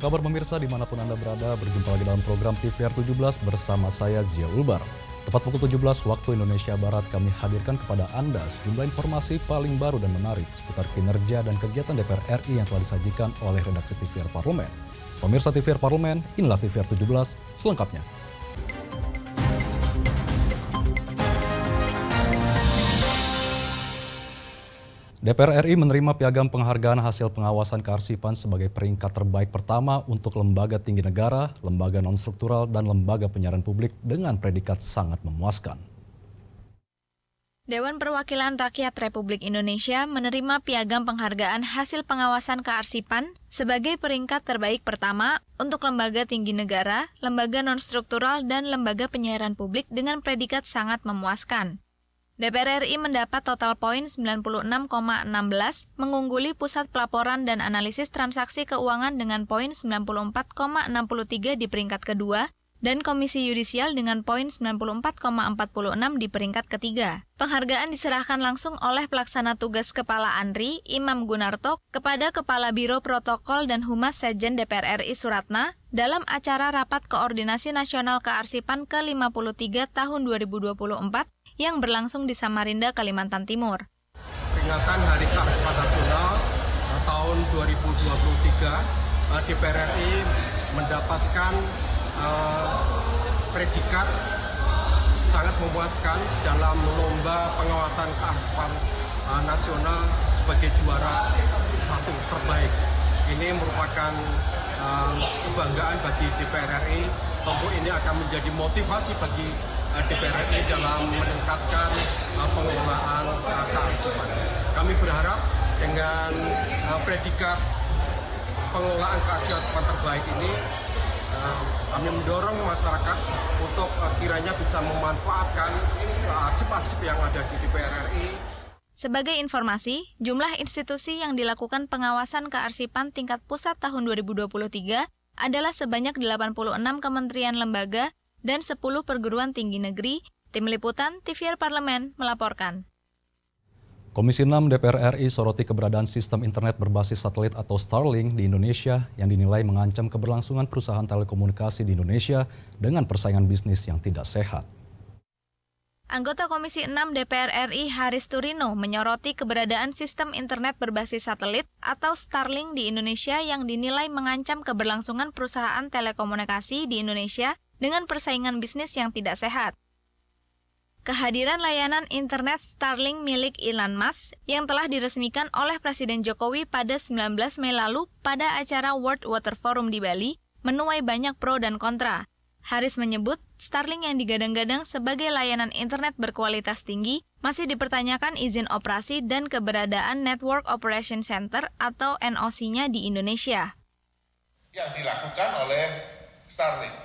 kabar pemirsa dimanapun Anda berada, berjumpa lagi dalam program TVR 17 bersama saya Zia Ulbar. Tepat pukul 17 waktu Indonesia Barat kami hadirkan kepada Anda sejumlah informasi paling baru dan menarik seputar kinerja dan kegiatan DPR RI yang telah disajikan oleh redaksi TVR Parlemen. Pemirsa TVR Parlemen, inilah TVR 17 selengkapnya. DPR RI menerima piagam penghargaan hasil pengawasan kearsipan sebagai peringkat terbaik pertama untuk lembaga tinggi negara, lembaga non-struktural, dan lembaga penyiaran publik dengan predikat sangat memuaskan. Dewan Perwakilan Rakyat Republik Indonesia menerima piagam penghargaan hasil pengawasan kearsipan sebagai peringkat terbaik pertama untuk lembaga tinggi negara, lembaga non-struktural, dan lembaga penyiaran publik dengan predikat sangat memuaskan. DPR RI mendapat total poin 96,16, mengungguli Pusat Pelaporan dan Analisis Transaksi Keuangan dengan poin 94,63 di peringkat kedua, dan Komisi Yudisial dengan poin 94,46 di peringkat ketiga. Penghargaan diserahkan langsung oleh Pelaksana Tugas Kepala ANRI, Imam Gunarto, kepada Kepala Biro Protokol dan Humas Sekjen DPR RI Suratna dalam acara Rapat Koordinasi Nasional Kearsipan ke-53 tahun 2024 yang berlangsung di Samarinda, Kalimantan Timur. Peringatan Hari Kearsipan Nasional tahun 2023, DPR RI mendapatkan predikat sangat memuaskan dalam lomba pengawasan kearsipan nasional sebagai juara satu terbaik. Ini merupakan kebanggaan bagi DPR RI. Tentu ini akan menjadi motivasi bagi DPR RI dalam meningkatkan pengelolaan kearsipan. Kami berharap dengan predikat pengelolaan kearsipan terbaik ini, kami mendorong masyarakat untuk kiranya bisa memanfaatkan arsip-arsip yang ada di DPR RI. Sebagai informasi, jumlah institusi yang dilakukan pengawasan kearsipan tingkat pusat tahun 2023 adalah sebanyak 86 kementerian lembaga dan 10 perguruan tinggi negeri. Tim Liputan TVR Parlemen melaporkan. Komisi 6 DPR RI soroti keberadaan sistem internet berbasis satelit atau Starlink di Indonesia yang dinilai mengancam keberlangsungan perusahaan telekomunikasi di Indonesia dengan persaingan bisnis yang tidak sehat. Anggota Komisi 6 DPR RI Haris Turino menyoroti keberadaan sistem internet berbasis satelit atau Starlink di Indonesia yang dinilai mengancam keberlangsungan perusahaan telekomunikasi di Indonesia dengan persaingan bisnis yang tidak sehat. Kehadiran layanan internet Starlink milik Elon Musk yang telah diresmikan oleh Presiden Jokowi pada 19 Mei lalu pada acara World Water Forum di Bali menuai banyak pro dan kontra. Haris menyebut Starlink yang digadang-gadang sebagai layanan internet berkualitas tinggi masih dipertanyakan izin operasi dan keberadaan Network Operation Center atau NOC-nya di Indonesia. Yang dilakukan oleh Starlink.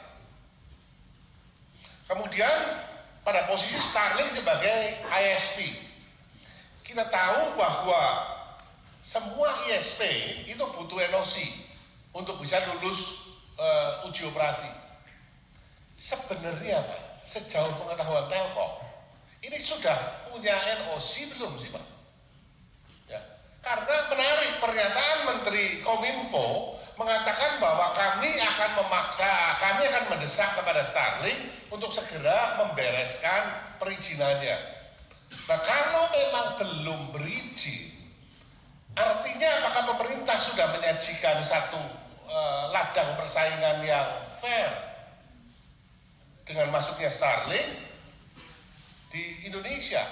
Kemudian pada posisi Starlink sebagai ISP. Kita tahu bahwa semua ISP itu butuh NOC untuk bisa lulus uji operasi. Sebenarnya Pak, sejauh pengetahuan Telkom, ini sudah punya NOC belum sih Pak? Ya. Karena menarik pernyataan Menteri Kominfo mengatakan bahwa kami akan mendesak kepada Starlink untuk segera membereskan perizinannya. Nah, kalau memang belum berizin, artinya apakah pemerintah sudah menyajikan satu ladang persaingan yang fair dengan masuknya Starlink di Indonesia?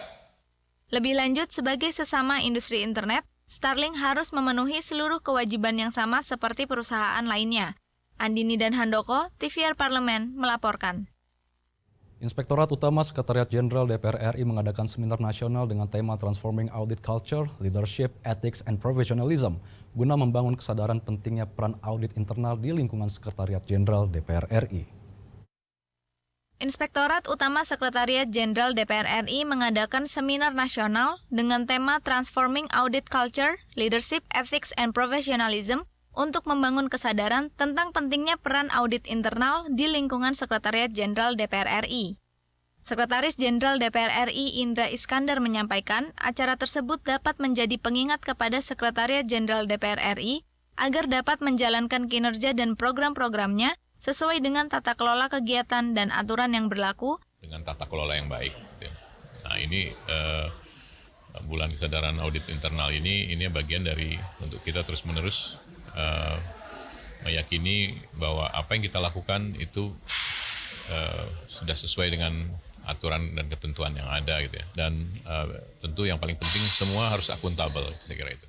Lebih lanjut, sebagai sesama industri internet, Starlink harus memenuhi seluruh kewajiban yang sama seperti perusahaan lainnya. Andini dan Handoko, TVR Parlemen, melaporkan. Inspektorat Utama Sekretariat Jenderal DPR RI mengadakan seminar nasional dengan tema Transforming Audit Culture, Leadership, Ethics, and Professionalism guna membangun kesadaran pentingnya peran audit internal di lingkungan Sekretariat Jenderal DPR RI. Inspektorat Utama Sekretariat Jenderal DPR RI mengadakan seminar nasional dengan tema Transforming Audit Culture, Leadership, Ethics, and Professionalism untuk membangun kesadaran tentang pentingnya peran audit internal di lingkungan Sekretariat Jenderal DPR RI. Sekretaris Jenderal DPR RI Indra Iskandar menyampaikan acara tersebut dapat menjadi pengingat kepada Sekretariat Jenderal DPR RI agar dapat menjalankan kinerja dan program-programnya sesuai dengan tata kelola kegiatan dan aturan yang berlaku dengan tata kelola yang baik. Nah ini bulan kesadaran audit internal ini bagian dari untuk kita terus-menerus meyakini bahwa apa yang kita lakukan itu sudah sesuai dengan aturan dan ketentuan yang ada gitu ya. Dan tentu yang paling penting semua harus akuntabel, saya kira itu.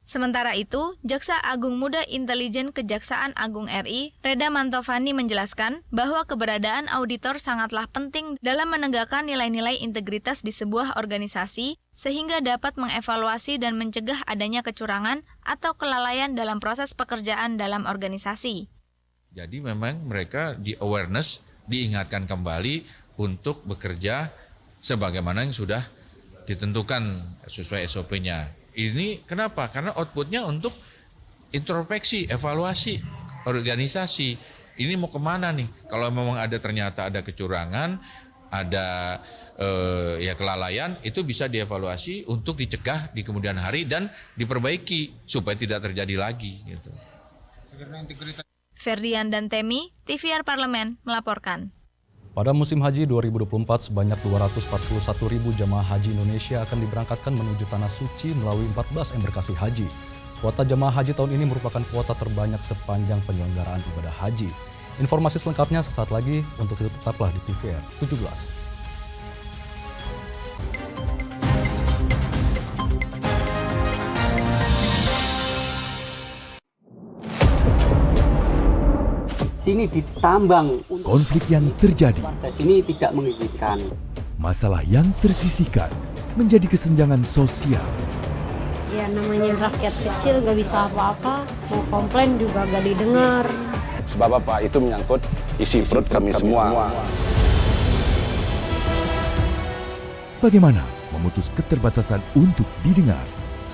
Sementara itu, Jaksa Agung Muda Intelijen Kejaksaan Agung RI, Reda Mantovani menjelaskan bahwa keberadaan auditor sangatlah penting dalam menegakkan nilai-nilai integritas di sebuah organisasi sehingga dapat mengevaluasi dan mencegah adanya kecurangan atau kelalaian dalam proses pekerjaan dalam organisasi. Jadi memang mereka di awareness, diingatkan kembali untuk bekerja sebagaimana yang sudah ditentukan sesuai SOP-nya. Ini kenapa? Karena output-nya untuk introspeksi, evaluasi organisasi. Ini mau kemana nih? Kalau memang ternyata ada kecurangan, ada kelalaian, itu bisa dievaluasi untuk dicegah di kemudian hari dan diperbaiki supaya tidak terjadi lagi. Gitu. Ferdian dan Temi, TVR Parlemen melaporkan. Pada musim haji 2024, sebanyak 241.000 jamaah haji Indonesia akan diberangkatkan menuju Tanah Suci melalui 14 embarkasi haji. Kuota jamaah haji tahun ini merupakan kuota terbanyak sepanjang penyelenggaraan ibadah haji. Informasi selengkapnya sesaat lagi, untuk itu tetaplah di TVR 17. Sini ditambang. Konflik yang terjadi, Sini tidak mengizinkan. masalah yang tersisihkan menjadi kesenjangan sosial. Ya namanya rakyat kecil gak bisa apa-apa, mau komplain juga gak didengar. Sebab apa? Itu menyangkut isi perut kami semua. Bagaimana memutus keterbatasan untuk didengar?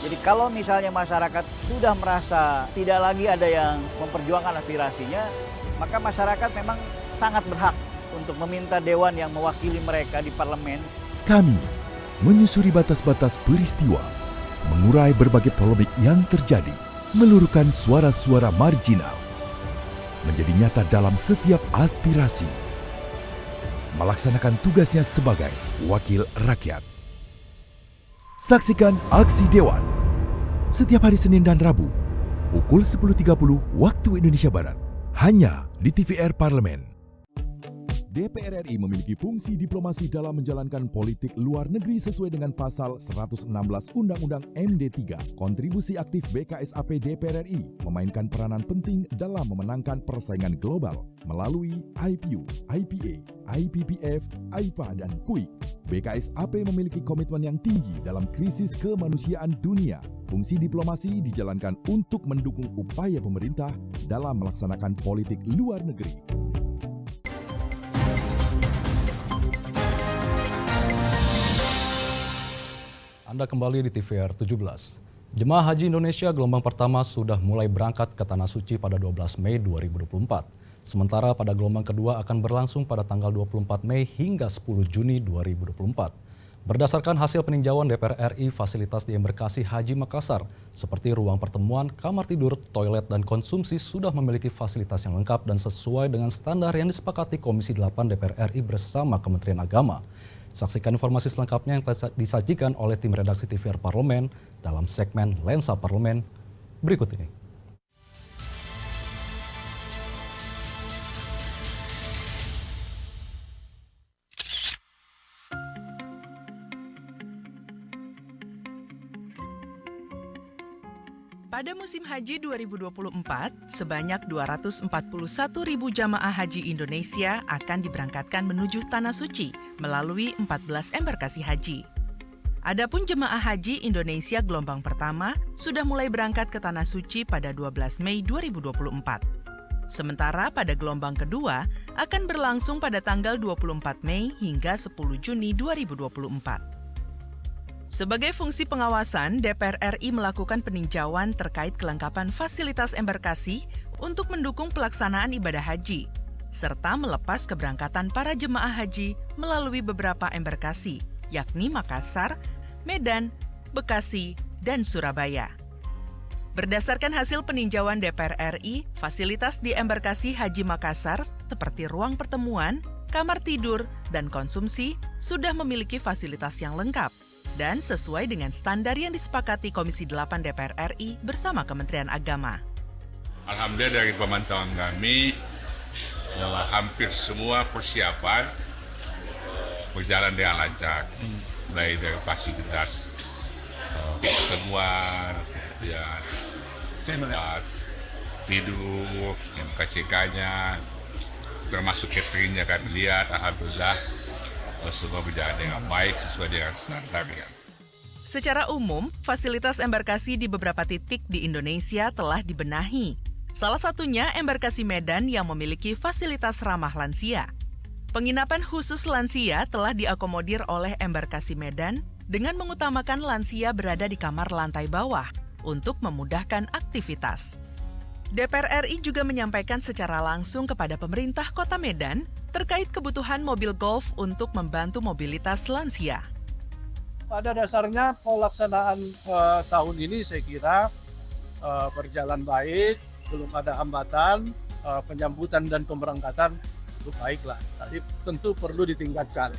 Jadi kalau misalnya masyarakat sudah merasa tidak lagi ada yang memperjuangkan aspirasinya, maka masyarakat memang sangat berhak untuk meminta dewan yang mewakili mereka di parlemen. Kami menyusuri batas-batas peristiwa, mengurai berbagai polemik yang terjadi, meluruhkan suara-suara marginal, menjadi nyata dalam setiap aspirasi, melaksanakan tugasnya sebagai wakil rakyat. Saksikan Aksi Dewan setiap hari Senin dan Rabu pukul 10.30 waktu Indonesia Barat, hanya di TVR Parlemen. DPR RI memiliki fungsi diplomasi dalam menjalankan politik luar negeri sesuai dengan pasal 116 Undang-Undang MD3. Kontribusi aktif BKSAP DPR RI memainkan peranan penting dalam memenangkan persaingan global melalui IPU, IPA, IPPF, AIPA, dan PUIK. BKSAP memiliki komitmen yang tinggi dalam krisis kemanusiaan dunia. Fungsi diplomasi dijalankan untuk mendukung upaya pemerintah dalam melaksanakan politik luar negeri. Anda kembali di TVR 17. Jemaah Haji Indonesia gelombang pertama sudah mulai berangkat ke Tanah Suci pada 12 Mei 2024. Sementara pada gelombang kedua akan berlangsung pada tanggal 24 Mei hingga 10 Juni 2024. Berdasarkan hasil peninjauan DPR RI, fasilitas di embarkasi Haji Makassar seperti ruang pertemuan, kamar tidur, toilet, dan konsumsi sudah memiliki fasilitas yang lengkap dan sesuai dengan standar yang disepakati Komisi 8 DPR RI bersama Kementerian Agama. Saksikan informasi selengkapnya yang disajikan oleh tim redaksi TVR Parlemen dalam segmen Lensa Parlemen berikut ini. Pada musim haji 2024, sebanyak 241.000 jamaah haji Indonesia akan diberangkatkan menuju Tanah Suci melalui 14 embarkasi haji. Adapun jemaah haji Indonesia gelombang pertama sudah mulai berangkat ke Tanah Suci pada 12 Mei 2024. Sementara pada gelombang kedua akan berlangsung pada tanggal 24 Mei hingga 10 Juni 2024. Sebagai fungsi pengawasan, DPR RI melakukan peninjauan terkait kelengkapan fasilitas embarkasi untuk mendukung pelaksanaan ibadah haji, serta melepas keberangkatan para jemaah haji melalui beberapa embarkasi, yakni Makassar, Medan, Bekasi, dan Surabaya. Berdasarkan hasil peninjauan DPR RI, fasilitas di embarkasi Haji Makassar seperti ruang pertemuan, kamar tidur, dan konsumsi sudah memiliki fasilitas yang lengkap dan sesuai dengan standar yang disepakati Komisi 8 DPR RI bersama Kementerian Agama. Alhamdulillah dari pemantauan kami, hampir semua persiapan berjalan dengan lancar, mulai dari fasilitas pertemuan, tempat tidur, MKCK-nya, termasuk cateringnya kami lihat, alhamdulillah semua berjalan dengan baik sesuai dengan standarnya. Secara umum, fasilitas embarkasi di beberapa titik di Indonesia telah dibenahi. Salah satunya embarkasi Medan yang memiliki fasilitas ramah lansia. Penginapan khusus lansia telah diakomodir oleh embarkasi Medan dengan mengutamakan lansia berada di kamar lantai bawah untuk memudahkan aktivitas. DPR RI juga menyampaikan secara langsung kepada pemerintah Kota Medan terkait kebutuhan mobil golf untuk membantu mobilitas lansia. Pada dasarnya pelaksanaan tahun ini saya kira berjalan baik, belum ada hambatan, penyambutan dan pemberangkatan itu baiklah. Tapi tentu perlu ditingkatkan.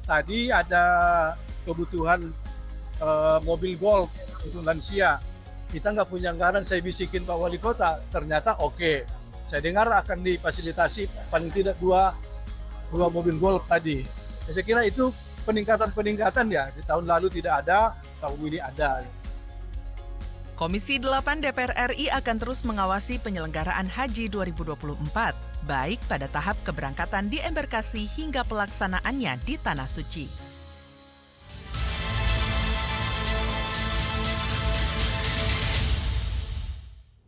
Tadi ada kebutuhan mobil golf untuk lansia. Kita nggak punya anggaran, saya bisikin Pak Wali Kota, ternyata oke. Saya dengar akan difasilitasi paling tidak dua mobil golf tadi. Saya kira itu peningkatan ya, di tahun lalu tidak ada, tahun ini ada. Komisi 8 DPR RI akan terus mengawasi penyelenggaraan Haji 2024, baik pada tahap keberangkatan di embarkasi hingga pelaksanaannya di Tanah Suci.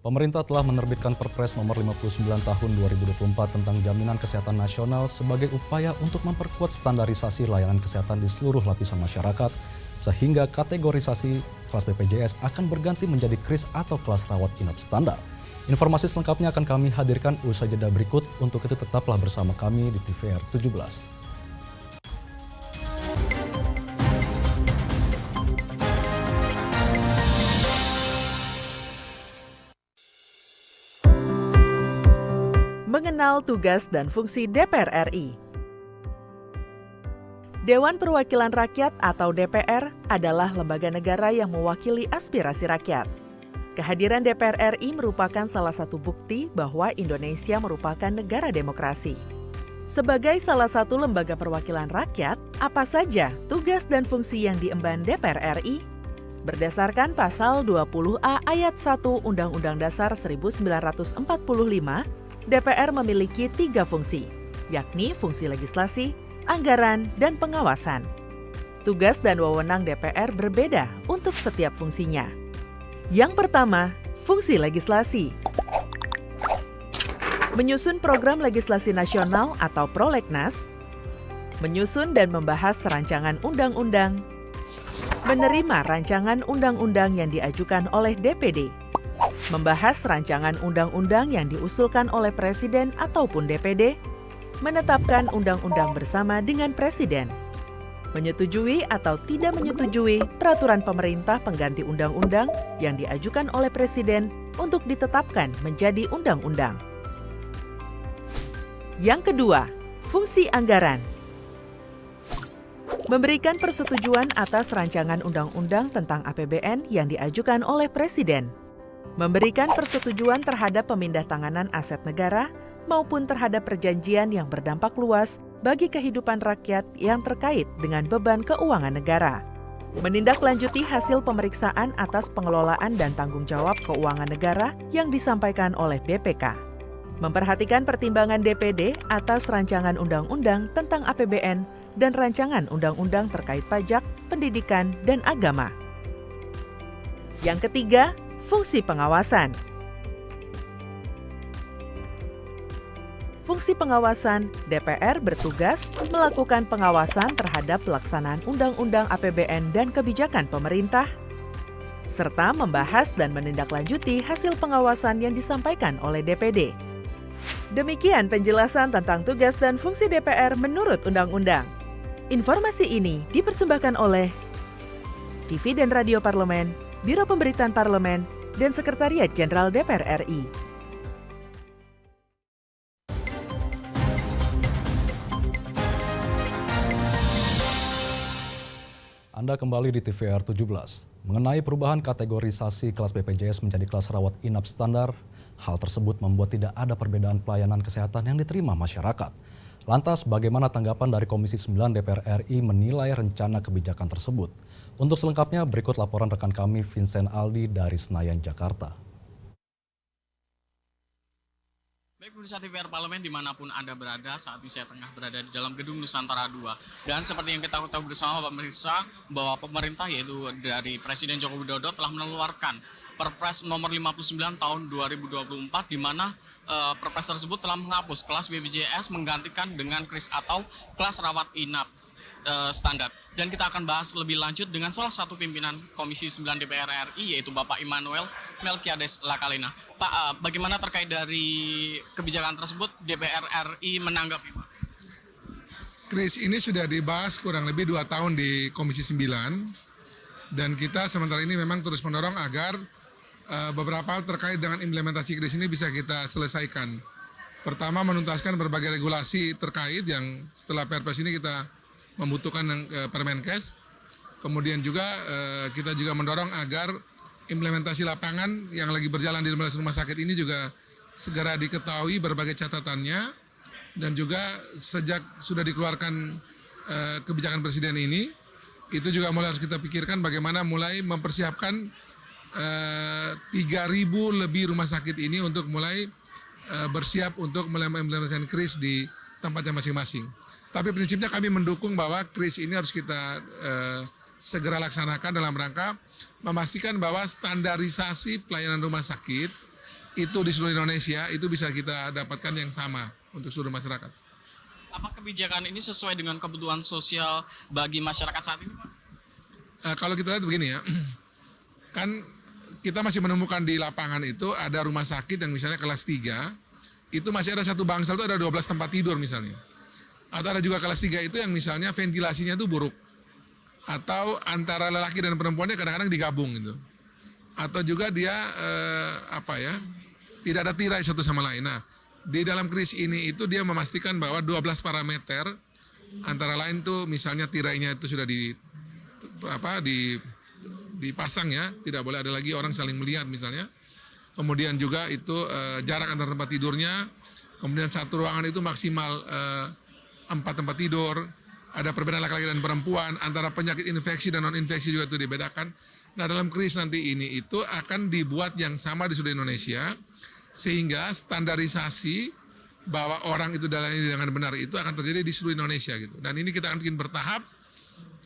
Pemerintah telah menerbitkan Perpres nomor 59 tahun 2024 tentang jaminan kesehatan nasional sebagai upaya untuk memperkuat standarisasi layanan kesehatan di seluruh lapisan masyarakat, sehingga kategorisasi kelas BPJS akan berganti menjadi KRIS atau kelas rawat inap standar. Informasi selengkapnya akan kami hadirkan usai jeda berikut. Untuk itu tetaplah bersama kami di TVR 17. Mengenal tugas dan fungsi DPR RI. Dewan Perwakilan Rakyat atau DPR adalah lembaga negara yang mewakili aspirasi rakyat. Kehadiran DPR RI merupakan salah satu bukti bahwa Indonesia merupakan negara demokrasi. Sebagai salah satu lembaga perwakilan rakyat, apa saja tugas dan fungsi yang diemban DPR RI? Berdasarkan pasal 20A ayat 1 Undang-Undang Dasar 1945, DPR memiliki 3 fungsi, yakni fungsi legislasi, anggaran, dan pengawasan. Tugas dan wewenang DPR berbeda untuk setiap fungsinya. Yang pertama, fungsi legislasi. Menyusun program legislasi nasional atau prolegnas, menyusun dan membahas rancangan undang-undang, menerima rancangan undang-undang yang diajukan oleh DPD, membahas rancangan undang-undang yang diusulkan oleh Presiden ataupun DPD, menetapkan undang-undang bersama dengan Presiden, menyetujui atau tidak menyetujui peraturan pemerintah pengganti undang-undang yang diajukan oleh Presiden untuk ditetapkan menjadi undang-undang. Yang kedua, fungsi anggaran. Memberikan persetujuan atas rancangan undang-undang tentang APBN yang diajukan oleh Presiden. Memberikan persetujuan terhadap pemindahntanganan aset negara maupun terhadap perjanjian yang berdampak luas bagi kehidupan rakyat yang terkait dengan beban keuangan negara. Menindaklanjuti hasil pemeriksaan atas pengelolaan dan tanggung jawab keuangan negara yang disampaikan oleh BPK. Memperhatikan pertimbangan DPD atas rancangan undang-undang tentang APBN dan rancangan undang-undang terkait pajak, pendidikan, dan agama. Yang ketiga, fungsi pengawasan. Fungsi pengawasan, DPR bertugas melakukan pengawasan terhadap pelaksanaan undang-undang APBN dan kebijakan pemerintah, serta membahas dan menindaklanjuti hasil pengawasan yang disampaikan oleh DPD. Demikian penjelasan tentang tugas dan fungsi DPR menurut undang-undang. Informasi ini dipersembahkan oleh TV dan Radio Parlemen, Biro Pemberitaan Parlemen, dan Sekretariat Jenderal DPR RI. Anda kembali di TVR 17. Mengenai perubahan kategorisasi kelas BPJS menjadi kelas rawat inap standar, hal tersebut membuat tidak ada perbedaan pelayanan kesehatan yang diterima masyarakat. Lantas, bagaimana tanggapan dari Komisi 9 DPR RI menilai rencana kebijakan tersebut? Untuk selengkapnya, berikut laporan rekan kami Vincent Aldi dari Senayan, Jakarta. Baik pemirsa TVR Parlemen dimanapun Anda berada, saat ini saya tengah berada di dalam gedung Nusantara 2. Dan seperti yang kita tahu bersama pemirsa, bahwa pemerintah yaitu dari Presiden Joko Widodo telah mengeluarkan Perpres nomor 59 tahun 2024 di mana Perpres tersebut telah menghapus kelas BPJS menggantikan dengan KRIS atau kelas rawat inap standar. Dan kita akan bahas lebih lanjut dengan salah satu pimpinan Komisi 9 DPR RI yaitu Bapak Immanuel Melkiades Lakalena. Pak, bagaimana terkait dari kebijakan tersebut DPR RI menanggapi, Pak? KRIS ini sudah dibahas kurang lebih 2 tahun di Komisi 9 dan kita sementara ini memang terus mendorong agar beberapa hal terkait dengan implementasi KRIS ini bisa kita selesaikan. Pertama, menuntaskan berbagai regulasi terkait yang setelah Perpres ini kita membutuhkan Permenkes. Kemudian juga kita juga mendorong agar implementasi lapangan yang lagi berjalan di 15 rumah sakit ini juga segera diketahui berbagai catatannya. Dan juga sejak sudah dikeluarkan kebijakan Presiden ini, itu juga mulai harus kita pikirkan bagaimana mulai mempersiapkan 3.000 lebih rumah sakit ini untuk mulai bersiap untuk mulai mengimplementasikan KRIS di tempatnya masing-masing. Tapi prinsipnya kami mendukung bahwa KRIS ini harus kita segera laksanakan dalam rangka memastikan bahwa standarisasi pelayanan rumah sakit itu di seluruh Indonesia itu bisa kita dapatkan yang sama untuk seluruh masyarakat. Apa kebijakan ini sesuai dengan kebutuhan sosial bagi masyarakat saat ini, Pak? Kalau kita lihat begini ya, kan kita masih menemukan di lapangan itu ada rumah sakit yang misalnya kelas 3, itu masih ada satu bangsal itu ada 12 tempat tidur misalnya. Atau ada juga kelas 3 itu yang misalnya ventilasinya itu buruk. Atau antara lelaki dan perempuannya kadang-kadang digabung gitu. Atau juga dia tidak ada tirai satu sama lain. Nah, di dalam KRIS ini itu dia memastikan bahwa 12 parameter antara lain tuh misalnya tirainya itu sudah dipasang ya, tidak boleh ada lagi orang saling melihat misalnya. Kemudian juga itu jarak antar tempat tidurnya. Kemudian satu ruangan itu maksimal 4 tempat tidur. Ada perbedaan laki-laki dan perempuan, antara penyakit infeksi dan non-infeksi juga itu dibedakan. Nah, dalam KRIS nanti ini itu akan dibuat yang sama di seluruh Indonesia, sehingga standarisasi bahwa orang itu dilayani dengan benar itu akan terjadi di seluruh Indonesia gitu. Dan ini kita akan bikin bertahap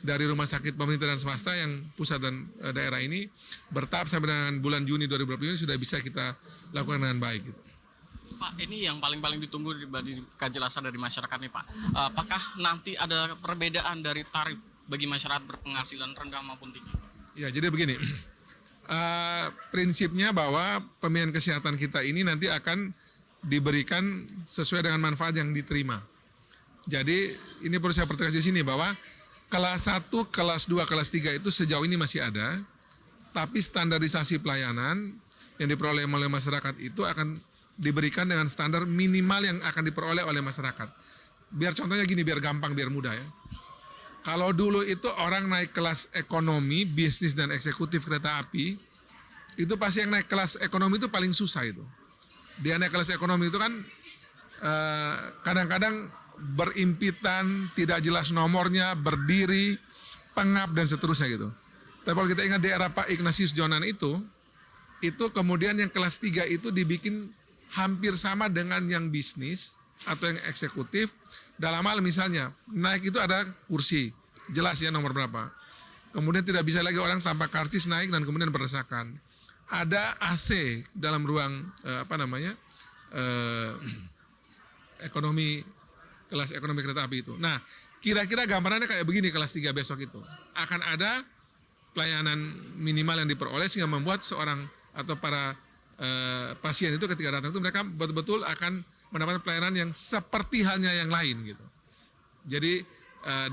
dari rumah sakit pemerintah dan swasta yang pusat dan daerah ini bertahap sampai dengan bulan Juni 2020 ini sudah bisa kita lakukan dengan baik gitu. Pak, ini yang paling ditunggu dari kejelasan dari masyarakat nih, Pak. Apakah nanti ada perbedaan dari tarif bagi masyarakat berpenghasilan rendah maupun tinggi? Ya, jadi begini. Prinsipnya bahwa pembiayaan kesehatan kita ini nanti akan diberikan sesuai dengan manfaat yang diterima. Jadi ini perlu saya pertegas di sini bahwa kelas 1, kelas 2, kelas 3 itu sejauh ini masih ada, tapi standarisasi pelayanan yang diperoleh oleh masyarakat itu akan diberikan dengan standar minimal yang akan diperoleh oleh masyarakat. Biar contohnya gini, biar gampang, biar mudah ya. Kalau dulu itu orang naik kelas ekonomi, bisnis dan eksekutif kereta api, itu pasti yang naik kelas ekonomi itu paling susah itu. Dia naik kelas ekonomi itu kan kadang-kadang berimpitan, tidak jelas nomornya, berdiri, pengap dan seterusnya gitu. Tapi kalau kita ingat di era Pak Ignatius Jonan itu kemudian yang kelas 3 itu dibikin hampir sama dengan yang bisnis atau yang eksekutif. Dalam hal misalnya naik itu ada kursi, jelas ya nomor berapa. Kemudian tidak bisa lagi orang tanpa karcis naik dan kemudian berdesakan. Ada AC dalam ruang kelas ekonomi kereta api itu. Nah, kira-kira gambarannya kayak begini kelas 3 besok itu. Akan ada pelayanan minimal yang diperoleh sehingga membuat seorang atau para pasien itu ketika datang itu mereka betul-betul akan mendapatkan pelayanan yang seperti halnya yang lain gitu. Jadi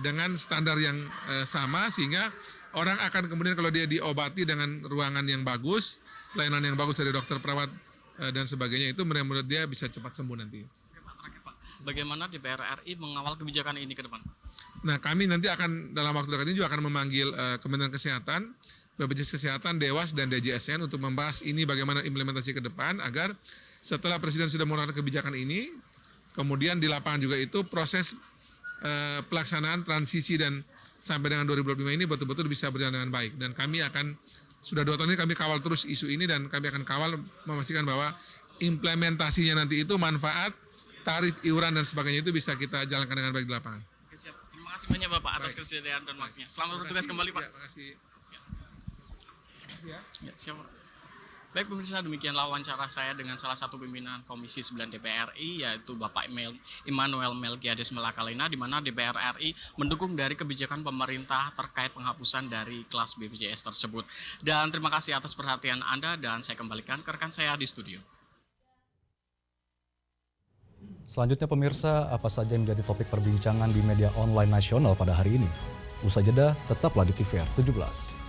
dengan standar yang sama sehingga orang akan kemudian kalau dia diobati dengan ruangan yang bagus, pelayanan yang bagus dari dokter, perawat, dan sebagainya, itu menurut dia bisa cepat sembuh nanti. Bagaimana DPR RI mengawal kebijakan ini ke depan? Nah, kami nanti akan dalam waktu dekat ini juga akan memanggil Kementerian Kesehatan, BPJS Kesehatan, Dewas, dan DJSN untuk membahas ini bagaimana implementasi ke depan agar setelah Presiden sudah mengeluarkan kebijakan ini, kemudian di lapangan juga itu proses pelaksanaan transisi dan sampai dengan 2025 ini betul-betul bisa berjalan dengan baik. Dan kami akan, sudah 2 tahun ini kami kawal terus isu ini dan kami akan kawal memastikan bahwa implementasinya nanti itu manfaat, tarif, iuran, dan sebagainya itu bisa kita jalankan dengan baik di lapangan. Oke, siap. Terima kasih banyak Bapak atas kesediaan dan waktunya. Selamat bertugas kembali Pak. Terima kasih. Ya, siap. Baik pemirsa, demikianlah wawancara saya dengan salah satu pimpinan Komisi 9 DPR RI, yaitu Bapak Immanuel Melkiades Melakalena, di mana DPR RI mendukung dari kebijakan pemerintah terkait penghapusan dari kelas BPJS tersebut. Dan terima kasih atas perhatian Anda, dan saya kembalikan ke rekan saya di studio. Selanjutnya pemirsa, apa saja yang menjadi topik perbincangan di media online nasional pada hari ini? Usai jeda, tetaplah di TVR 17.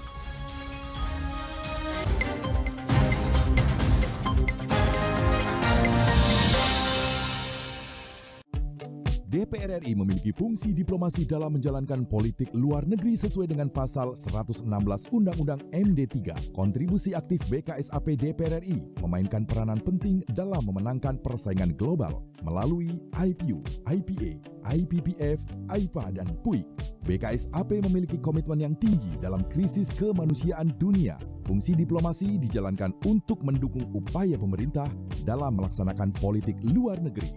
DPR RI memiliki fungsi diplomasi dalam menjalankan politik luar negeri sesuai dengan pasal 116 Undang-Undang MD 3. Kontribusi aktif BKSAP DPR RI memainkan peranan penting dalam memenangkan persaingan global melalui IPU, IPA, IPPF, IPA, dan PUIK. BKSAP memiliki komitmen yang tinggi dalam krisis kemanusiaan dunia. Fungsi diplomasi dijalankan untuk mendukung upaya pemerintah dalam melaksanakan politik luar negeri.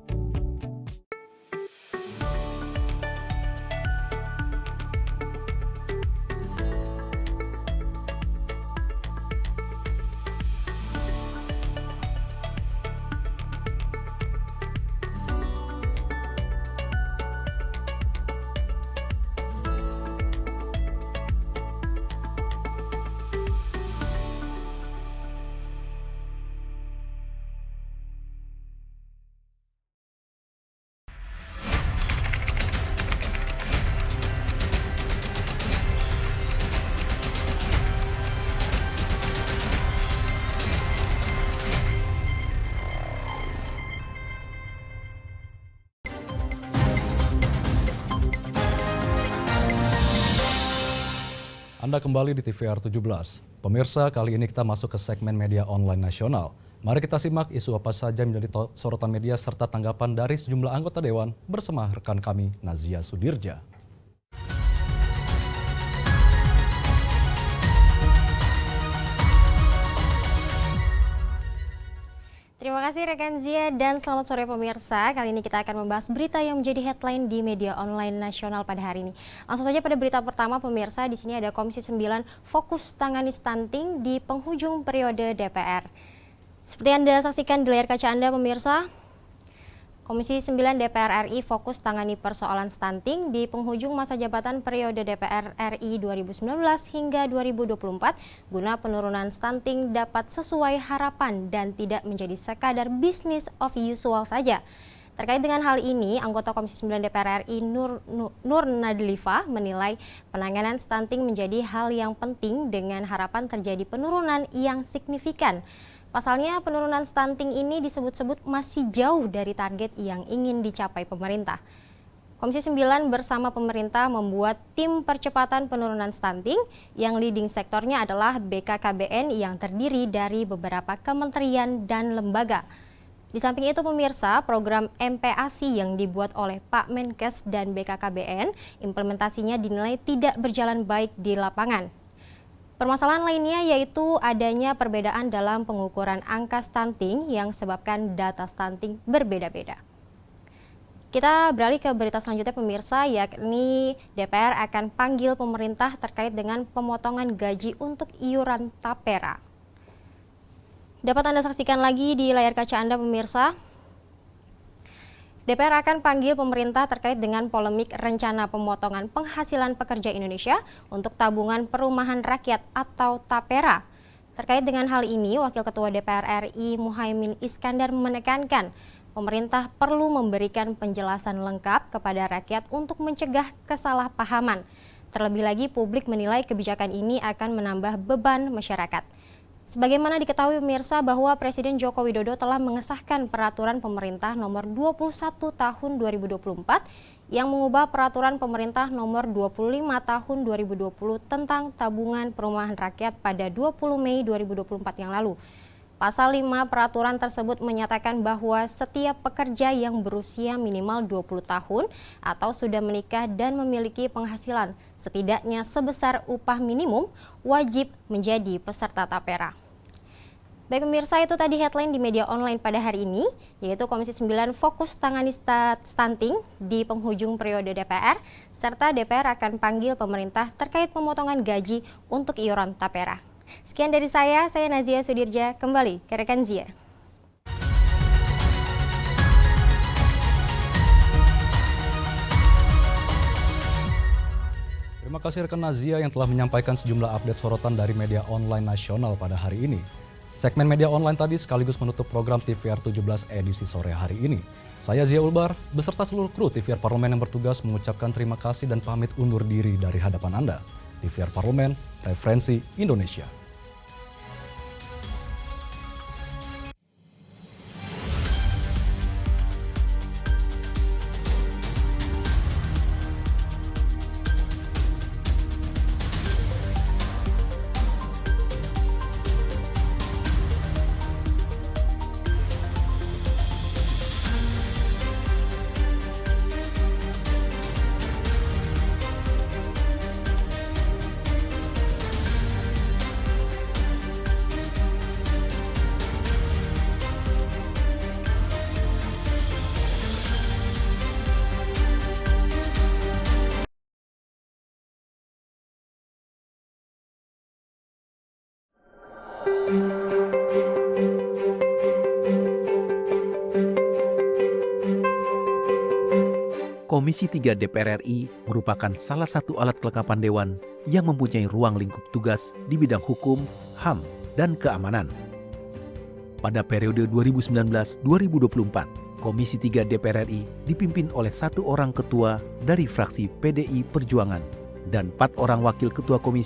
Anda kembali di TVR 17. Pemirsa, kali ini kita masuk ke segmen media online nasional. Mari kita simak isu apa saja menjadi sorotan media serta tanggapan dari sejumlah anggota Dewan bersama rekan kami Nazia Sudirja. Terima kasih rekan Zia dan selamat sore pemirsa. Kali ini kita akan membahas berita yang menjadi headline di media online nasional pada hari ini. Langsung saja pada berita pertama pemirsa, di sini ada Komisi 9 fokus tangani stunting di penghujung periode DPR. Seperti Anda saksikan di layar kaca Anda pemirsa, Komisi 9 DPR RI fokus tangani persoalan stunting di penghujung masa jabatan periode DPR RI 2019 hingga 2024 guna penurunan stunting dapat sesuai harapan dan tidak menjadi sekadar business of usual saja. Terkait dengan hal ini, anggota Komisi 9 DPR RI Nur Nadlifa menilai penanganan stunting menjadi hal yang penting dengan harapan terjadi penurunan yang signifikan. Pasalnya, penurunan stunting ini disebut-sebut masih jauh dari target yang ingin dicapai pemerintah. Komisi 9 bersama pemerintah membuat tim percepatan penurunan stunting yang leading sektornya adalah BKKBN yang terdiri dari beberapa kementerian dan lembaga. Di samping itu pemirsa, program MPASI yang dibuat oleh Pak Menkes dan BKKBN, implementasinya dinilai tidak berjalan baik di lapangan. Permasalahan lainnya yaitu adanya perbedaan dalam pengukuran angka stunting yang sebabkan data stunting berbeda-beda. Kita beralih ke berita selanjutnya pemirsa, yakni DPR akan panggil pemerintah terkait dengan pemotongan gaji untuk iuran tapera. Dapat Anda saksikan lagi di layar kaca Anda pemirsa. DPR akan panggil pemerintah terkait dengan polemik rencana pemotongan penghasilan pekerja Indonesia untuk tabungan perumahan rakyat atau tapera. Terkait dengan hal ini, Wakil Ketua DPR RI Muhaimin Iskandar menekankan pemerintah perlu memberikan penjelasan lengkap kepada rakyat untuk mencegah kesalahpahaman. Terlebih lagi, publik menilai kebijakan ini akan menambah beban masyarakat. Sebagaimana diketahui pemirsa bahwa Presiden Joko Widodo telah mengesahkan peraturan pemerintah nomor 21 tahun 2024 yang mengubah peraturan pemerintah nomor 25 tahun 2020 tentang tabungan perumahan rakyat pada 20 Mei 2024 yang lalu. Pasal 5 peraturan tersebut menyatakan bahwa setiap pekerja yang berusia minimal 20 tahun atau sudah menikah dan memiliki penghasilan setidaknya sebesar upah minimum wajib menjadi peserta tapera. Baik pemirsa, itu tadi headline di media online pada hari ini, yaitu Komisi 9 fokus tangani stunting di penghujung periode DPR, serta DPR akan panggil pemerintah terkait pemotongan gaji untuk iuran tapera. Sekian dari saya Nazia Sudirja, kembali ke rekan Zia. Terima kasih rekan Nazia yang telah menyampaikan sejumlah update sorotan dari media online nasional pada hari ini. Segmen media online tadi sekaligus menutup program TVR 17 edisi sore hari ini. Saya Zia Ulbar, beserta seluruh kru TVR Parlemen yang bertugas mengucapkan terima kasih dan pamit undur diri dari hadapan Anda. TVR Parlemen, referensi Indonesia. Komisi 3 DPR RI merupakan salah satu alat kelengkapan Dewan yang mempunyai ruang lingkup tugas di bidang hukum, HAM, dan keamanan. Pada periode 2019-2024, Komisi 3 DPR RI dipimpin oleh 1 orang ketua dari fraksi PDI Perjuangan dan 4 orang wakil ketua komisi